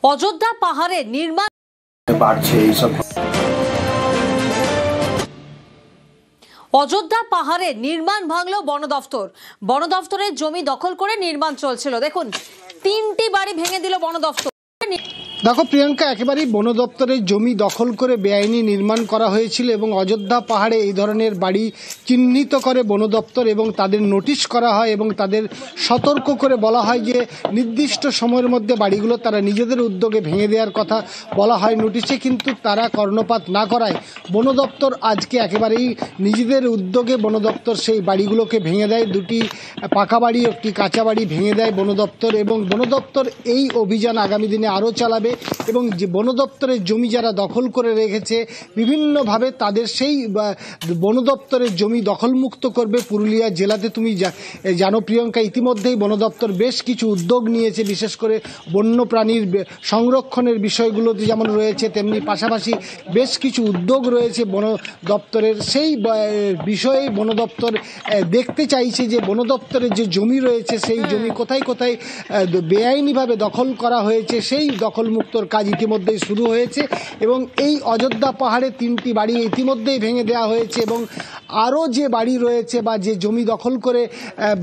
অযোধ্যা পাহাড়ে নির্মাণ অযোধ্যা পাহাড়ে নির্মাণ ভাঙলো বন দফতর। বন দফতরের জমি দখল করে নির্মাণ চলছিল। দেখুন, 3টি বাড়ি ভেঙে দিল বন দফতর। দেখো প্রিয়াঙ্কা, একেবারেই বন দপ্তরের জমি দখল করে বেআইনি নির্মাণ করা হয়েছিল এবং অযোধ্যা পাহাড়ে এই ধরনের বাড়ি চিহ্নিত করে বন দপ্তর এবং তাদের নোটিশ করা হয় এবং তাদের সতর্ক করে বলা হয় যে নির্দিষ্ট সময়ের মধ্যে বাড়িগুলো তারা নিজেদের উদ্যোগে ভেঙে দেওয়ার কথা বলা হয় নোটিশে, কিন্তু তারা কর্ণপাত না করায় বন দপ্তর আজকে একেবারেই নিজেদের উদ্যোগে বন দপ্তর সেই বাড়িগুলোকে ভেঙে দেয়। 2টি পাকা বাড়ি, 1টি কাঁচা বাড়ি ভেঙে দেয় বন দপ্তর এবং বন দপ্তর এই অভিযান আগামী দিনে আরও চালাবে এবং যে বন দপ্তরের জমি যারা দখল করে রেখেছে বিভিন্নভাবে তাদের সেই বন দপ্তরের জমি দখলমুক্ত করবে। পুরুলিয়া জেলাতে তুমি জানো প্রিয়াঙ্কা, ইতিমধ্যেই বন দপ্তর বেশ কিছু উদ্যোগ নিয়েছে, বিশেষ করে বন্যপ্রাণীর সংরক্ষণের বিষয়গুলোতে যেমন রয়েছে তেমনি পাশাপাশি বেশ কিছু উদ্যোগ রয়েছে বন দপ্তরের। সেই বিষয়ে বন দপ্তর দেখতে চাইছে যে বন দপ্তরের যে জমি রয়েছে সেই জমি কোথায় কোথায় বেআইনিভাবে দখল করা হয়েছে, সেই দখলমুক্তর কাজ ইতিমধ্যেই শুরু হয়েছে এবং এই অযোধ্যা পাহাড়ে 3টি বাড়ি ইতিমধ্যেই ভেঙে দেওয়া হয়েছে এবং আরও যে বাড়ি রয়েছে বা যে জমি দখল করে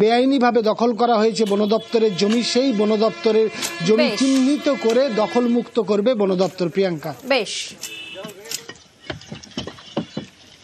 বেআইনিভাবে দখল করা হয়েছে বন দপ্তরের জমি, সেই বন দপ্তরের জমি চিহ্নিত করে দখলমুক্ত করবে বন দপ্তর। প্রিয়াঙ্কা, বেশ।